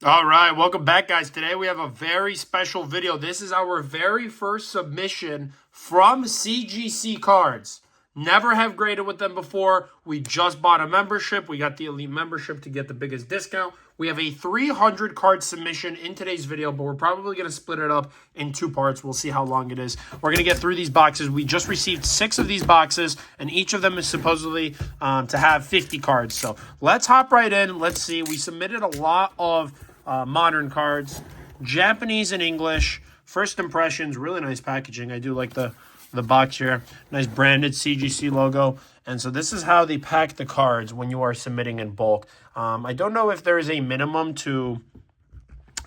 All right, welcome back, guys. Today we have a very special video. This is our very first submission from CGC Cards. Never have graded with them before. We just bought a membership. We got the elite membership to get the biggest discount. We have a 300 card submission in today's video, but we're probably going to split it up in two parts. We'll see how long it is. We're going to get through these boxes. We just received 6 of these boxes, and each of them is supposedly to have 50 cards. So let's hop right in. Let's see. We submitted a lot of modern cards, Japanese and English. First impressions, really nice packaging. I do like the box here. Nice branded CGC logo. And so this is how they pack the cards when you are submitting in bulk. I don't know if there is a minimum to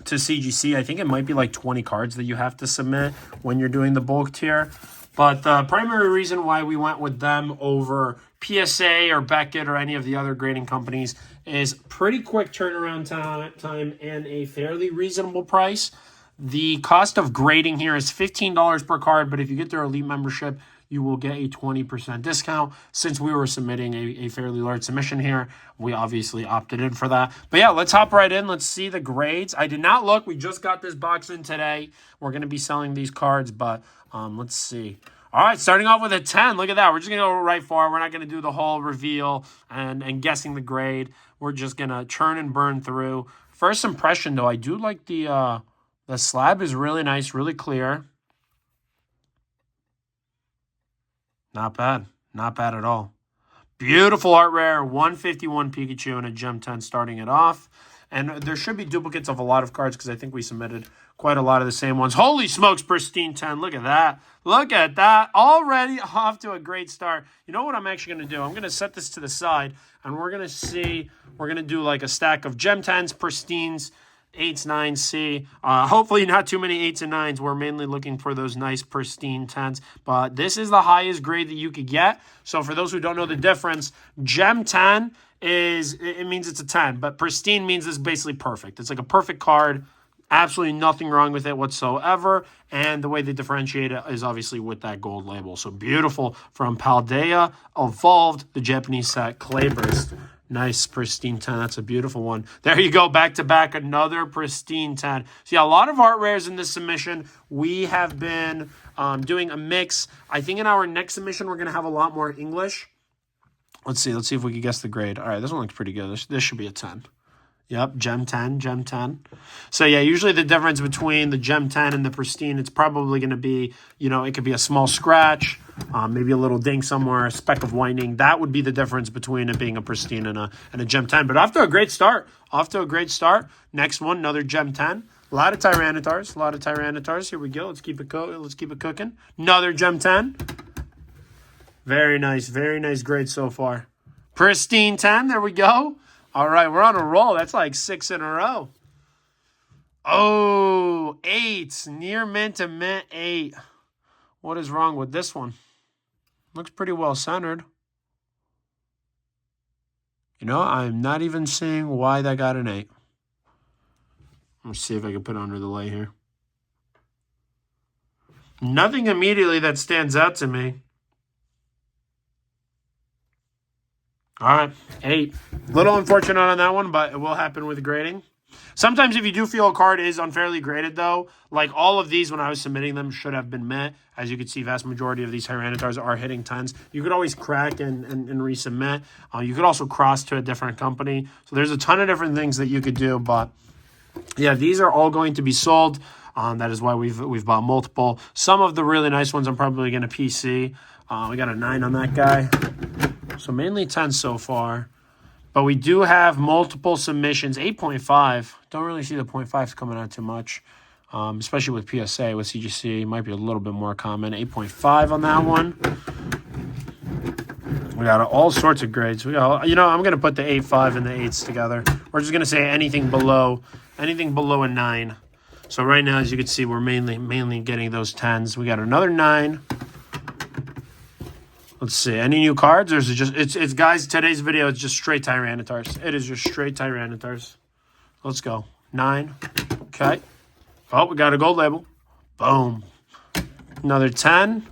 CGC. I think it might be like 20 cards that you have to submit when you're doing the bulk tier. But the primary reason why we went with them over PSA or Beckett or any of the other grading companies is pretty quick turnaround time and a fairly reasonable price. The cost of grading here is $15 per card, but if you get their elite membership, you will get a 20% discount. Since we were submitting a fairly large submission here, we obviously opted in for that. But yeah, let's hop right in. Let's see the grades. I did not look. We just got this box in today. We're going to be selling these cards, but let's see. All right, starting off with a 10. Look at that. We're just going to go right for it. We're not going to do the whole reveal and guessing the grade. We're just going to churn and burn through. First impression, though, I do like the slab is really nice, really clear. Not bad. Not bad at all. Beautiful art rare, 151 Pikachu and a Gem 10 starting it off. And there should be duplicates of a lot of cards because I think we submitted quite a lot of the same ones. Holy smokes, pristine 10. Look at that. Look at that. Already off to a great start. You know what I'm actually going to do? I'm going to set this to the side, and we're going to see. We're going to do like a stack of Gem 10s, pristines, 8s, 9s, C. Hopefully not too many 8s and 9s. We're mainly looking for those nice pristine 10s. But this is the highest grade that you could get. So for those who don't know the difference, Gem 10 it means it's a 10, but pristine means it's basically perfect. It's like a perfect card. Absolutely nothing wrong with it whatsoever. And the way they differentiate it is obviously with that gold label. So beautiful from Paldea Evolved, the Japanese set Clayburst. Nice pristine 10. That's a beautiful one. There you go. Back to back. Another pristine 10. So yeah, a lot of art rares in this submission. We have been doing a mix. I think in our next submission, we're going to have a lot more English. Let's see if we can guess the grade. All right, this one looks pretty good. This should be a 10. Yep, Gem 10, Gem 10. So yeah, usually the difference between the Gem 10 and the pristine, it's probably going to be, it could be a small scratch, maybe a little ding somewhere, a speck of whitening. That would be the difference between it being a pristine and a Gem 10. But off to a great start. Next one, another Gem 10. A lot of Tyranitars. Here we go. Let's keep it cooking. Another Gem 10. Very nice grade so far. Pristine 10, there we go. All right, we're on a roll. That's like 6 in a row. Oh, 8. Near mint to mint 8. What is wrong with this one? Looks pretty well centered. I'm not even seeing why that got an 8. Let's see if I can put it under the light here. Nothing immediately that stands out to me. All right, 8. Little unfortunate on that one, but it will happen with grading. Sometimes if you do feel a card is unfairly graded, though, like all of these when I was submitting them should have been met. As you can see, vast majority of these Tyranitars are hitting 10s. You could always crack and resubmit. You could also cross to a different company. So there's a ton of different things that you could do, but yeah, these are all going to be sold. That is why we've bought multiple. Some of the really nice ones I'm probably going to PC. We got a 9 on that guy. So mainly 10 so far. But we do have multiple submissions. 8.5. Don't really see the 0.5s coming out too much. Especially with PSA. With CGC, might be a little bit more common. 8.5 on that one. We got all sorts of grades. We got, I'm going to put the 8.5 and the 8s together. We're just going to say anything below a 9. So right now, as you can see, we're mainly getting those 10s. We got another 9. Let's see. Any new cards? Or is it just it's guys, today's video is just straight Tyranitars. It is just straight Tyranitars. Let's go. 9. Okay. Oh, we got a gold label. Boom. Another 10.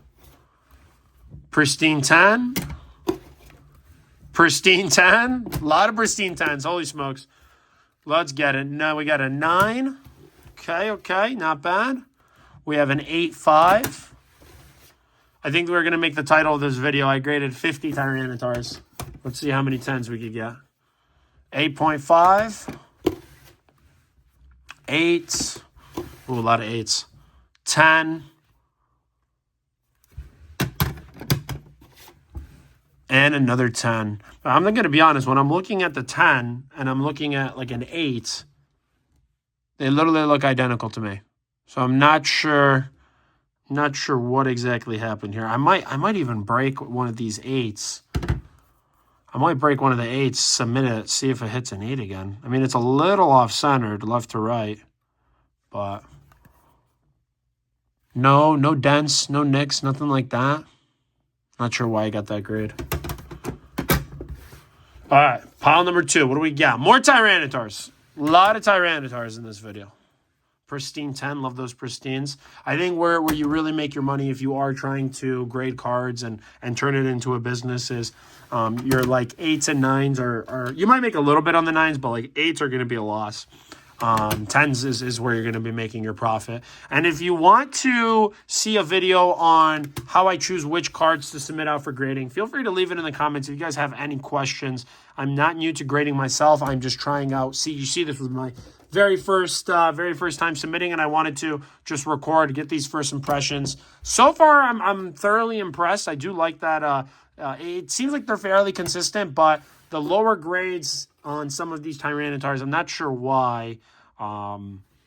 Pristine 10. Pristine 10. A lot of pristine 10s. Holy smokes. Let's get it. Now we got a 9. Okay, not bad. We have an 8.5. I think we're going to make the title of this video. I graded 50 Tyranitars. Let's see how many 10s we could get. 8.5. 8. Ooh, a lot of 8s. 10. And another 10. But I'm not going to be honest. When I'm looking at the 10 and I'm looking at like an 8, they literally look identical to me. So I'm not sure what exactly happened here. I might even break one of these 8s. I might break one of the 8s, submit it, see if it hits an 8 again. I mean, it's a little off-centered, left to right. But no dents, no nicks, nothing like that. Not sure why I got that grade. All right, pile number 2. What do we got? More Tyranitars. A lot of Tyranitars in this video. Pristine 10. Love those pristines. I think where you really make your money if you are trying to grade cards and turn it into a business is your like 8s and 9s are you might make a little bit on the 9s, but like 8s are going to be a loss. 10s is where you're going to be making your profit. And if you want to see a video on how I choose which cards to submit out for grading, feel free to leave it in the comments if you guys have any questions. I'm not new to grading myself. I'm just trying out. See, you see this was my very first time submitting, and I wanted to just record, get these first impressions. So far, I'm thoroughly impressed. I do like that. It seems like they're fairly consistent, but the lower grades on some of these Tyranitars, I'm not sure why.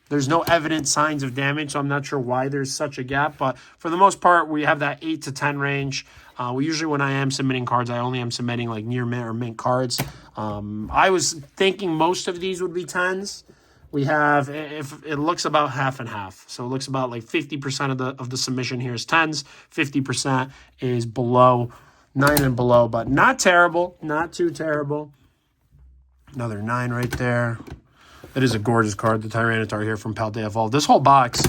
There's no evident signs of damage, so I'm not sure why there's such a gap. But for the most part, we have that 8 to 10 range. We usually, when I am submitting cards, I only am submitting like near mint or mint cards. I was thinking most of these would be 10s. We have, if it looks about half and half. So it looks about like 50% of the submission here is 10s. 50% is below 9 and below, but not terrible. Not too terrible. Another 9 right there. That is a gorgeous card, the Tyranitar here from Paldea Evolved. This whole box,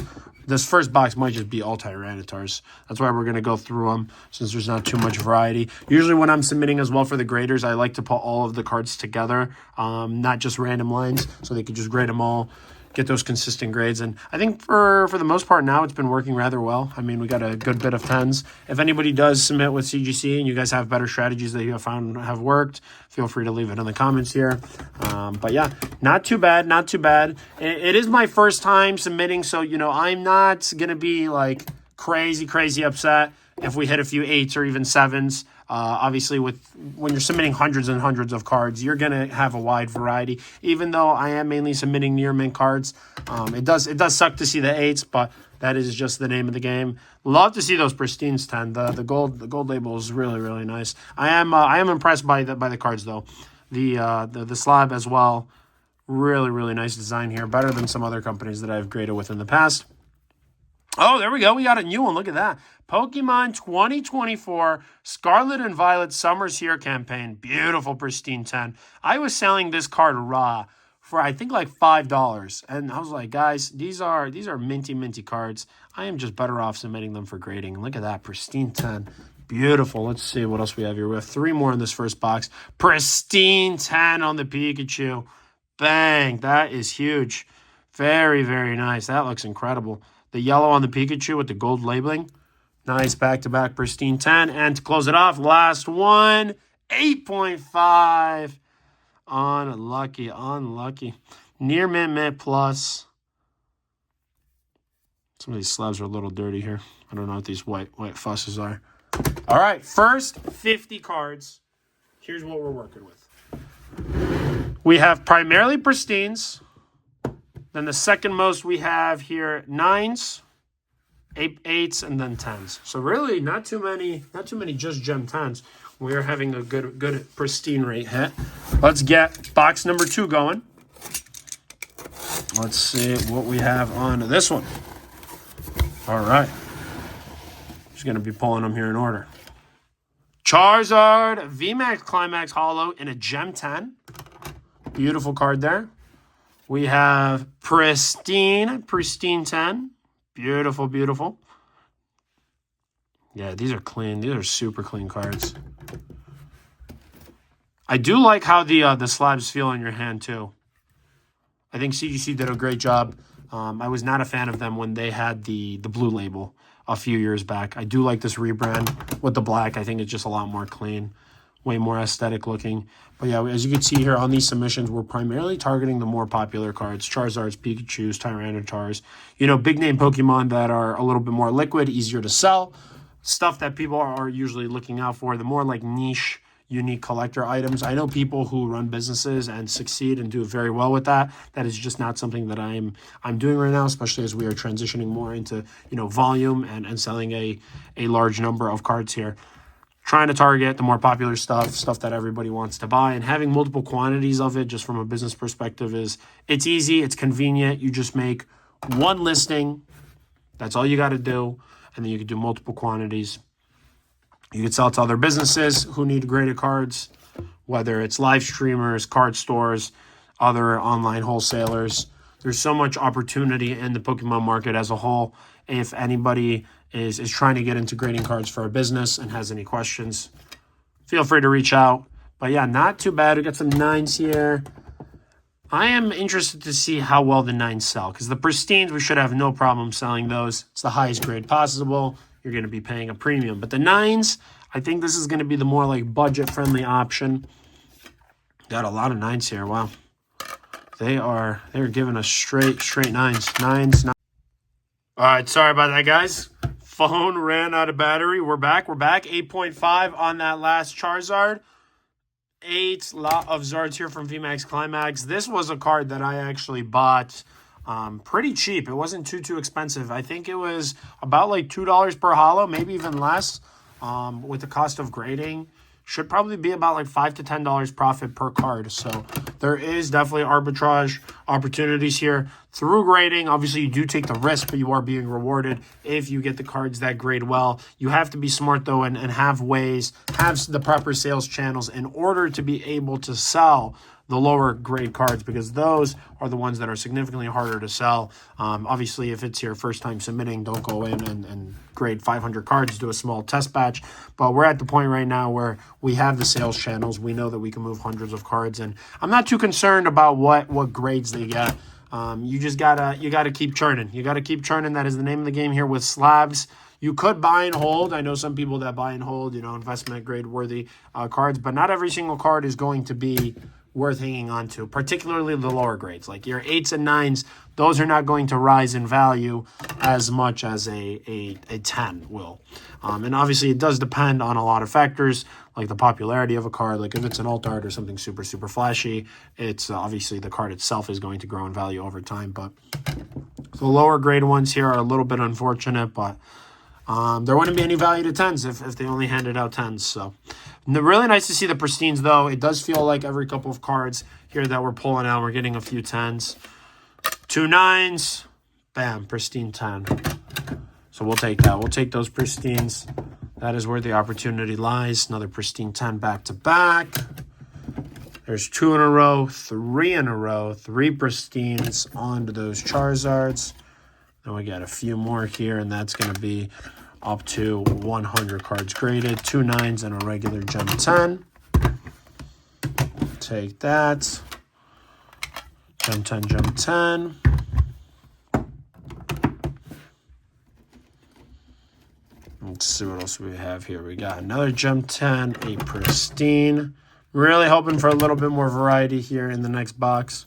this first box might just be all Tyranitars. That's why we're going to go through them since there's not too much variety. Usually when I'm submitting as well for the graders, I like to put all of the cards together, not just random lines, so they could just grade them all, get those consistent grades. And I think for the most part now, it's been working rather well. I mean, we got a good bit of 10s. If anybody does submit with CGC and you guys have better strategies that you have found have worked, feel free to leave it in the comments here. But yeah, not too bad, not too bad. It is my first time submitting, so, you know, I'm not going to be like crazy upset if we hit a few 8s or even 7s. Obviously, when you're submitting hundreds and hundreds of cards, you're going to have a wide variety. Even though I am mainly submitting near mint cards, it does suck to see the 8s, but that is just the name of the game. Love to see those pristines 10. The gold label is really nice. I am impressed by the cards though. The slab as well, really nice design here. Better than some other companies that I've graded with in the past. Oh, there we go. We got a new one. Look at that. Pokemon 2024 Scarlet and Violet Summer's Here campaign. Beautiful, pristine 10. I was selling this card raw for, I think, like $5. And I was like, guys, these are minty cards. I am just better off submitting them for grading. Look at that, pristine 10. Beautiful. Let's see what else we have here. We have 3 more in this first box. Pristine 10 on the Pikachu. Bang. That is huge. Very nice. That looks incredible. The yellow on the Pikachu with the gold labeling. Nice back-to-back pristine 10. And to close it off, last one, 8.5. Unlucky. Near mint plus. Some of these slabs are a little dirty here. I don't know what these white fusses are. All right, first 50 cards. Here's what we're working with. We have primarily pristines. Then the second most we have here 9s, 8s, and then 10s. So really not too many just gem 10s. We are having a good pristine rate hit. Let's get box number 2 going. Let's see what we have on this one. All right. Just going to be pulling them here in order. Charizard VMAX Climax Holo in a gem 10. Beautiful card there. We have pristine 10. Beautiful. Yeah, these are clean. These are super clean cards. I do like how the slabs feel in your hand too. I think CGC did a great job. I was not a fan of them when they had the blue label a few years back. I do like this rebrand with the black. I think it's just a lot more clean, way more aesthetic looking. But yeah, as you can see here on these submissions, we're primarily targeting the more popular cards, Charizards, Pikachus, Tyranitars, big name Pokemon that are a little bit more liquid, easier to sell, stuff that people are usually looking out for, the more like niche, unique collector items. I know people who run businesses and succeed and do very well with that. That is just not something that I'm doing right now, especially as we are transitioning more into, volume and selling a large number of cards here. Trying to target the more popular stuff that everybody wants to buy, and having multiple quantities of it just from a business perspective it's easy, it's convenient. You just make one listing. That's all you got to do. And then you can do multiple quantities. You can sell to other businesses who need graded cards, whether it's live streamers, card stores, other online wholesalers. There's so much opportunity in the Pokemon market as a whole. If anybody is trying to get into grading cards for a business and has any questions, feel free to reach out. But yeah, not too bad. We got some 9s here. I am interested to see how well the 9s sell, because the pristines, we should have no problem selling those. It's the highest grade possible. You're going to be paying a premium. But the 9s, I think this is going to be the more like budget-friendly option. Got a lot of 9s here. Wow. They're giving us straight 9s. 9s. All right, sorry about that, guys. Phone ran out of battery. We're back. 8.5 on that last Charizard. 8 lot of Zards here from VMAX Climax. This was a card that I actually bought pretty cheap. It wasn't too expensive. I think it was about like $2 per holo, maybe even less. With the cost of grading, should probably be about like $5 to $10 profit per card. So there is definitely arbitrage opportunities here through grading. Obviously, you do take the risk, but you are being rewarded if you get the cards that grade well. You have to be smart, though, and have the proper sales channels in order to be able to sell the lower grade cards, because those are the ones that are significantly harder to sell. Obviously, if it's your first time submitting, don't go in and grade 500 cards, do a small test batch. But we're at the point right now where we have the sales channels. We know that we can move hundreds of cards, and I'm not too concerned about what grades they get. You just gotta keep churning. You gotta keep churning. That is the name of the game here with slabs. You could buy and hold. I know some people that buy and hold, investment grade worthy cards, but not every single card is going to be worth hanging on to, particularly the lower grades. Like your 8s and 9s, those are not going to rise in value as much as a 10 will. And obviously it does depend on a lot of factors, like the popularity of a card. Like if it's an alt art or something super flashy, it's obviously the card itself is going to grow in value over time. But the lower grade ones here are a little bit unfortunate, but there wouldn't be any value to 10s if they only handed out 10s. So really nice to see the pristines, though. It does feel like every couple of cards here that we're pulling out, we're getting a few 10s. 2 9s. Bam, pristine 10. So we'll take that. We'll take those pristines. That is where the opportunity lies. Another pristine 10 back to back. There's 2 in a row, 3 in a row, 3 pristines onto those Charizards. Then we got a few more here, and that's going to be up to 100 cards graded. 2 9s and a regular gem 10. Take that. Gem 10, gem 10. Let's see what else we have here. We got another gem 10, a pristine. Really hoping for a little bit more variety here in the next box.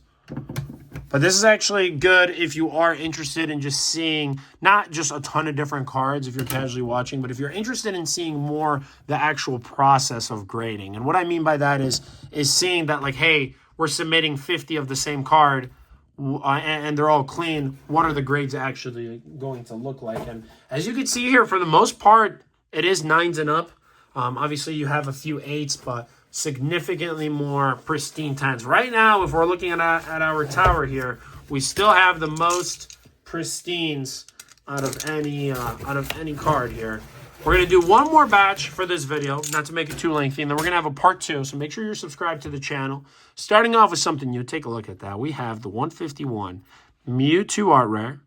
But this is actually good if you are interested in just seeing not just a ton of different cards if you're casually watching, but if you're interested in seeing more the actual process of grading. And what I mean by that is seeing that, like, hey, we're submitting 50 of the same card and they're all clean. What are the grades actually going to look like? And as you can see here, for the most part, it is 9s and up. Obviously, you have a few 8s, but significantly more pristine 10s. Right now, if we're looking at our tower here, we still have the most pristines out of any card here. We're going to do one more batch for this video, not to make it too lengthy, and then we're going to have a part 2, so make sure you're subscribed to the channel. Starting off with something new, take a look at that. We have the 151 Mewtwo Art Rare.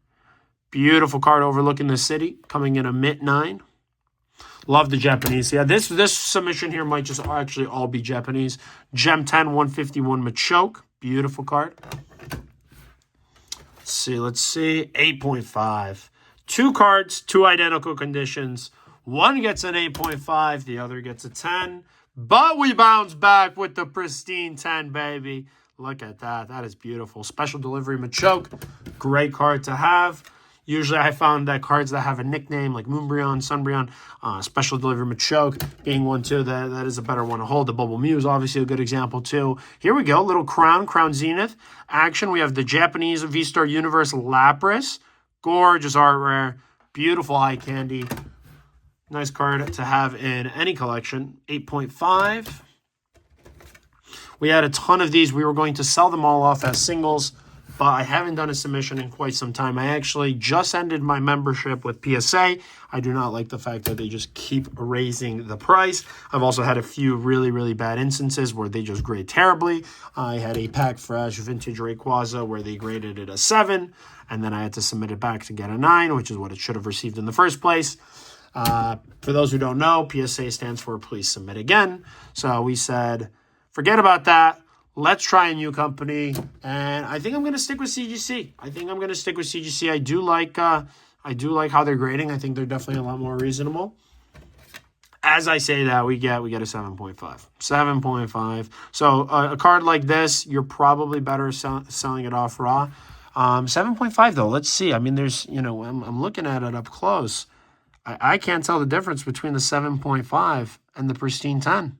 Beautiful card overlooking the city, coming in a mint 9. Love the Japanese. Yeah, this submission here might just actually all be Japanese. Gem 10, 151 Machoke. Beautiful card. see. 8.5. 2 cards, 2 identical conditions. One gets an 8.5, the other gets a 10. But we bounce back with the pristine 10, baby. Look at that. That is beautiful. Special delivery Machoke. Great card to have. Usually I found that cards that have a nickname like Moonbreon, Sunbreon, Special Delivery Machoke being one too, that is a better one to hold. The Bubble Mew is obviously a good example too. Here we go, little Crown Zenith action. We have the Japanese V-Star Universe Lapras. Gorgeous art rare. Beautiful eye candy. Nice card to have in any collection. 8.5. We had a ton of these. We were going to sell them all off as singles, but I haven't done a submission in quite some time. I actually just ended my membership with PSA. I do not like the fact that they just keep raising the price. I've also had a few really, really bad instances where they just grade terribly. I had a Pack Fresh Vintage Rayquaza where they graded it a 7, and then I had to submit it back to get a 9, which is what it should have received in the first place. For those who don't know, PSA stands for Please Submit Again. So we said, forget about that. Let's try a new company, and I think I'm going to stick with CGC. I do like how they're grading. I think they're definitely a lot more reasonable. As I say that, we get a 7.5. 7.5. So a card like this, you're probably better selling it off raw. 7.5 though. Let's see. I mean, there's, I'm looking at it up close. I can't tell the difference between the 7.5 and the pristine 10.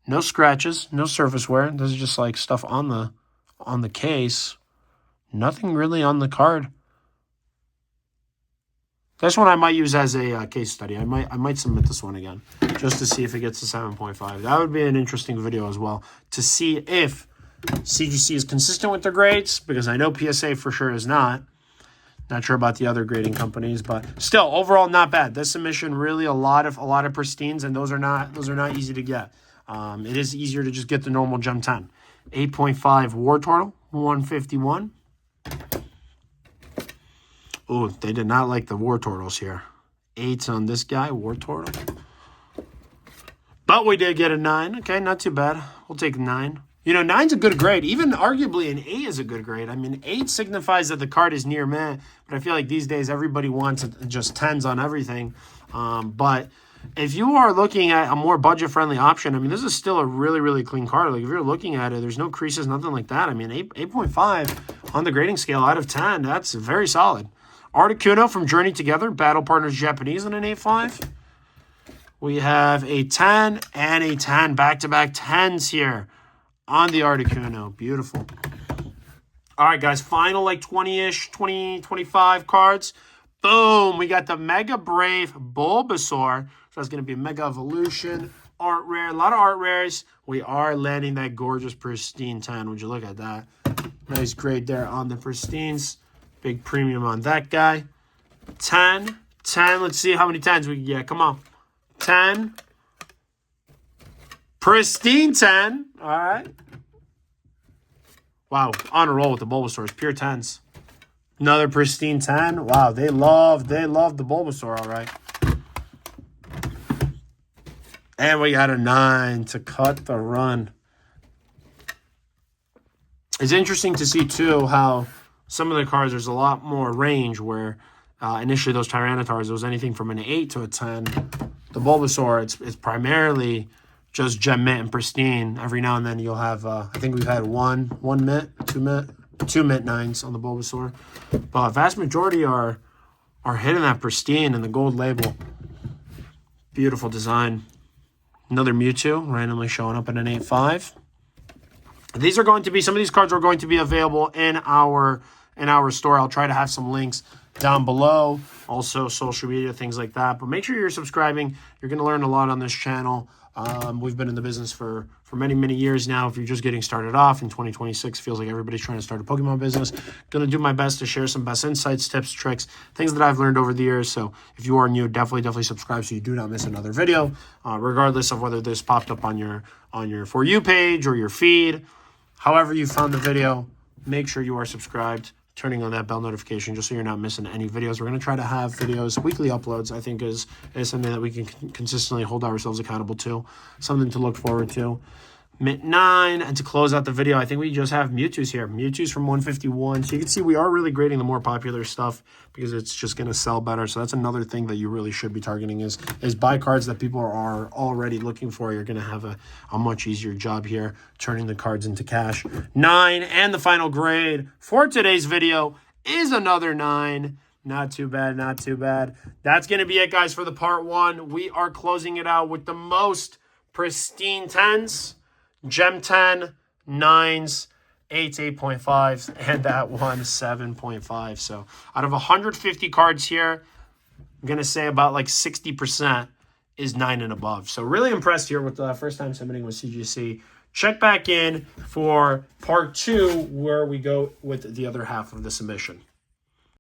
No scratches, no surface wear. This is just like stuff on the case. Nothing really on the card. This one I might use as a case study. I might submit this one again just to see if it gets to 7.5. That would be an interesting video as well to see if CGC is consistent with their grades, because I know PSA for sure is not. Not sure about the other grading companies, but still overall not bad. This submission really a lot of pristines, and those are not easy to get. It is easier to just get the normal Gem 10. 8.5 War Turtle, 151. Oh, they did not like the War Turtles here. 8s on this guy, War Turtle. But we did get a 9. Okay, not too bad. We'll take 9. 9's a good grade. Even arguably an 8 is a good grade. I mean, 8 signifies that the card is near meh, but I feel like these days everybody wants just 10s on everything. But if you are looking at a more budget-friendly option, I mean, this is still a really, really clean card. Like, if you're looking at it, there's no creases, nothing like that. I mean, 8.5 on the grading scale out of 10, that's very solid. Articuno from Journey Together, Battle Partners Japanese in an 8.5. We have a 10 and a 10, back-to-back 10s here on the Articuno. Beautiful. All right, guys, final like 20-ish, 20, 25 cards. Boom, we got the Mega Brave Bulbasaur. So that's going to be Mega Evolution, art rare, a lot of art rares. We are landing that gorgeous pristine 10. Would you look at that? Nice grade there on the pristines. Big premium on that guy. 10. Let's see how many 10s we can get. Come on. 10. Pristine 10. All right. Wow, on a roll with the Bulbasaurs. Pure 10s. Another pristine 10. Wow, they love the Bulbasaur, all right. And we got a 9 to cut the run. It's interesting to see, too, how some of the cards, there's a lot more range where initially those Tyranitars, it was anything from an 8 to a 10. The Bulbasaur, it's primarily just gem mint and pristine. Every now and then you'll have, I think we've had one mint, two mint 9s on the Bulbasaur. But a vast majority are hitting that pristine and the gold label. Beautiful design. Another Mewtwo randomly showing up in an 8.5. These are going to be, some of these cards are going to be available in our store. I'll try to have some links down below. Also social media, things like that. But make sure you're subscribing. You're going to learn a lot on this channel. We've been in the business for many, many years now. If you're just getting started off in 2026, feels like everybody's trying to start a Pokemon business. Going to do my best to share some best insights, tips, tricks, things that I've learned over the years. So if you are new, definitely subscribe so you do not miss another video, regardless of whether this popped up on your For You page or your feed. However you found the video, make sure you are subscribed, turning on that bell notification just so you're not missing any videos. We're going to try to have videos, weekly uploads, I think is something that we can consistently hold ourselves accountable to, something to look forward to. Mint 9. And to close out the video, I think we just have Mewtwo's here. Mewtwo's from 151. So you can see we are really grading the more popular stuff because it's just going to sell better. So that's another thing that you really should be targeting is buy cards that people are already looking for. You're going to have a much easier job here turning the cards into cash. 9. And the final grade for today's video is another 9. Not too bad, not too bad. That's going to be it, guys, for the part 1. We are closing it out with the most pristine 10s. Gem 10, 9s, 8s, 8.5s, and that one, 7.5. So out of 150 cards here, I'm going to say about like 60% is 9 and above. So really impressed here with the first time submitting with CGC. Check back in for part 2 where we go with the other half of the submission.